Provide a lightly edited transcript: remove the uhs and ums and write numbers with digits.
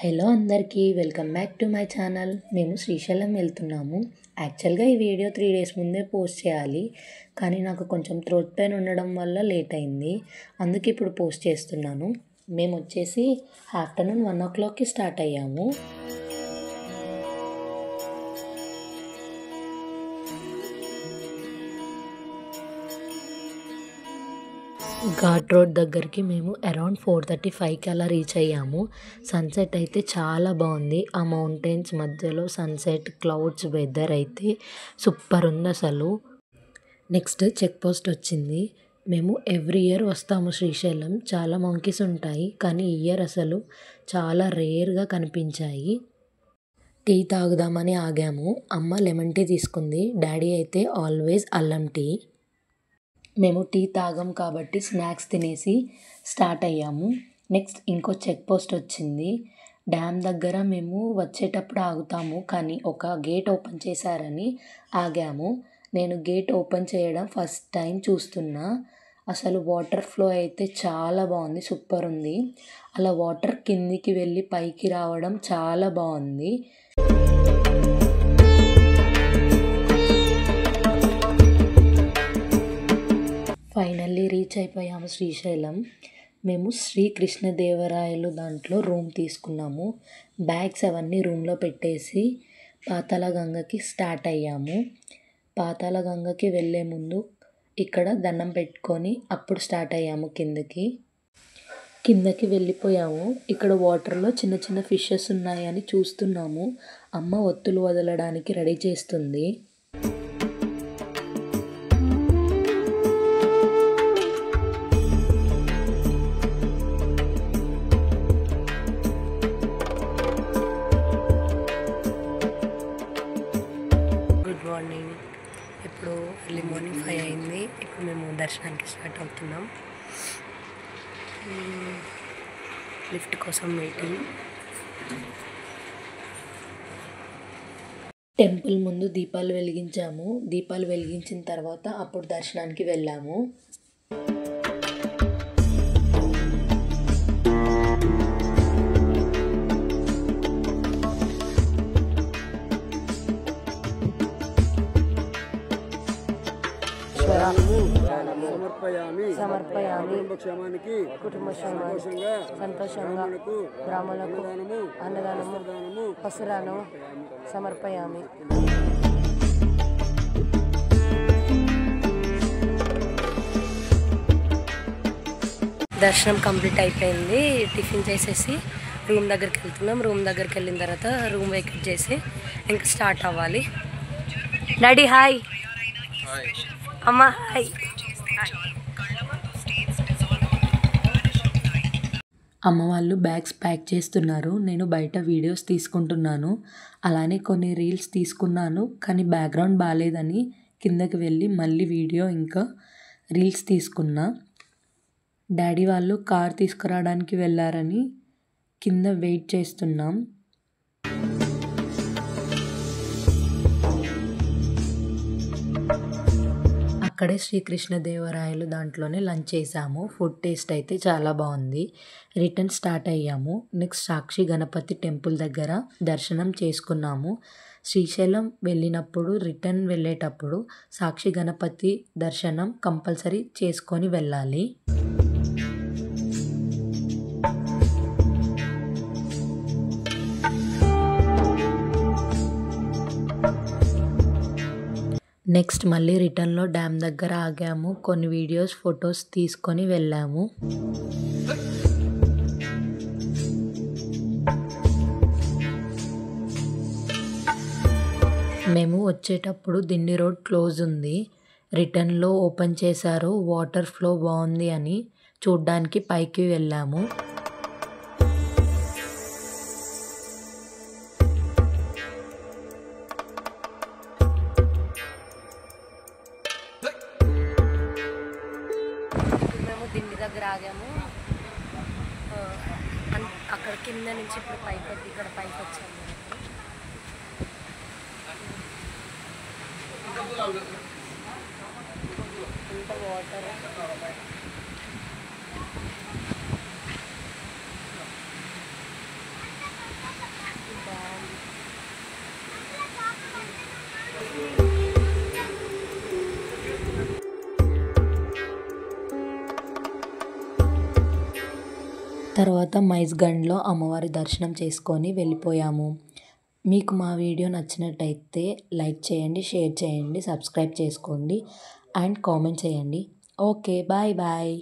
Hello అందరికీ welcome back to my channel. మేము శ్రీశైలం వెళ్తున్నాము. యాక్చువల్గా ఈ వీడియో 3 days ముందే పోస్ట్ చేయాలి, కానీ నాకు కొంచెం థ్రోట్ పెయిన్ ఉండడం వల్ల లేట్ అయింది. అందుకే ఇప్పుడు పోస్ట్ చేస్తున్నాను. మేము వచ్చేసి ఆఫ్టర్నూన్ 1 o'clockకి స్టార్ట్ అయ్యాము. ఘాట్ రోడ్ దగ్గరికి మేము అరౌండ్ 4:35కి అలా రీచ్ అయ్యాము. సన్సెట్ అయితే చాలా బాగుంది. ఆ మౌంటైన్స్ మధ్యలో సన్సెట్, క్లౌడ్స్, వెదర్ అయితే సూపర్ ఉంది అసలు. నెక్స్ట్ చెక్ పోస్ట్ వచ్చింది. మేము ఎవ్రీ ఇయర్ వస్తాము శ్రీశైలం. చాలా మంకీస్ ఉంటాయి, కానీ ఈ ఇయర్ అసలు చాలా రేర్గా కనిపించాయి. టీ తాగుదామని ఆగాము. అమ్మ లెమన్ టీ తీసుకుంది, డాడీ అయితే ఆల్వేస్ అల్లం టీ. మేము టీ తాగం కాబట్టి స్నాక్స్ తినేసి స్టార్ట్ అయ్యాము. నెక్స్ట్ ఇంకో చెక్ పోస్ట్ వచ్చింది. డ్యామ్ దగ్గర మేము వచ్చేటప్పుడు ఆగుతాము, కానీ ఒక గేట్ ఓపెన్ చేశారని ఆగాము. నేను గేట్ ఓపెన్ చేయడం ఫస్ట్ టైం చూస్తున్నా. అసలు వాటర్ ఫ్లో అయితే చాలా బాగుంది, సూపర్ ఉంది. అలా వాటర్ కిందికి వెళ్ళి పైకి రావడం చాలా బాగుంది. ఫైనల్లీ రీచ్ అయిపోయాము శ్రీశైలం. మేము శ్రీకృష్ణదేవరాయలు దాంట్లో రూమ్ తీసుకున్నాము. బ్యాగ్స్ అవన్నీ రూమ్లో పెట్టేసి పాతాళగంగకి స్టార్ట్ అయ్యాము. పాతాళగంగకి వెళ్ళే ముందు ఇక్కడ దండం పెట్టుకొని అప్పుడు స్టార్ట్ అయ్యాము కిందకి వెళ్ళిపోయాము. ఇక్కడ వాటర్లో చిన్న చిన్న ఫిషెస్ ఉన్నాయని చూస్తున్నాము. అమ్మ ఒత్తులు వదలడానికి రెడీ చేస్తుంది. Good morning. ఇప్పుడు ఎర్లీ మార్నింగ్ 5 అయింది. ఇప్పుడు మేము దర్శనానికి స్టార్ట్ అవుతున్నాం. లిఫ్ట్ కోసం వెయిటింగ్. టెంపుల్ ముందు దీపాలు వెలిగించాము. దీపాలు వెలిగించిన తర్వాత అప్పుడు దర్శనానికి వెళ్ళాము. సమర్పయామి కుటుంబ సంతోషంగా బ్రాహ్మణులకు అన్నదానము పసురాను సమర్పయామి. దర్శనం కంప్లీట్ అయిపోయింది. టిఫిన్ చేసేసి రూమ్ దగ్గరికి వెళ్తున్నాం. రూమ్ దగ్గరికి వెళ్ళిన తర్వాత రూమ్ వెకేట్ చేసి ఇంకా స్టార్ట్ అవ్వాలి. డాడీ హాయ్, అమ్మ హాయ్. అమ్మ వాళ్ళు బ్యాగ్స్ ప్యాక్ చేస్తున్నారు. నేను బయట వీడియోస్ తీసుకుంటున్నాను. అలానే కొన్ని రీల్స్ తీసుకున్నాను, కానీ బ్యాక్గ్రౌండ్ బాగాలేదని కిందకి వెళ్ళి మళ్ళీ వీడియో ఇంకా రీల్స్ తీసుకున్నా. డాడీ వాళ్ళు కార్ తీసుకురావడానికి వెళ్ళారని కింద వెయిట్ చేస్తున్నాం. అక్కడే శ్రీకృష్ణదేవరాయలు దాంట్లోనే లంచ్ చేసాము. ఫుడ్ టేస్ట్ అయితే చాలా బాగుంది. రిటర్న్ స్టార్ట్ అయ్యాము. నెక్స్ట్ సాక్షి గణపతి టెంపుల్ దగ్గర దర్శనం చేసుకున్నాము. శ్రీశైలం వెళ్ళినప్పుడు రిటర్న్ వెళ్ళేటప్పుడు సాక్షి గణపతి దర్శనం కంపల్సరీ చేసుకొని వెళ్ళాలి. నెక్స్ట్ మళ్ళీ రిటర్న్లో డ్యామ్ దగ్గర ఆగాము. కొన్ని వీడియోస్, ఫొటోస్ తీసుకొని వెళ్ళాము. మేము వచ్చేటప్పుడు దిండి రోడ్ క్లోజ్ ఉంది. రిటర్న్లో ఓపెన్ చేశారు. వాటర్ ఫ్లో బాగుంది అని చూడ్డానికి పైకి వెళ్ళాము. దిండి దగ్గర ఆగాము. అక్కడ కింద నుంచి ఇప్పుడు పైకి ఇక్కడ పైకి వచ్చాము. ఇంత వాటర్. తర్వాత మైస్గంజ్లో అమ్మవారి దర్శనం చేసుకొని వెళ్ళిపోయాము. మీకు మా వీడియో నచ్చినట్టయితే లైక్ చేయండి, షేర్ చేయండి, సబ్స్క్రైబ్ చేసుకోండి అండ్ కామెంట్ చేయండి. Okay, bye bye.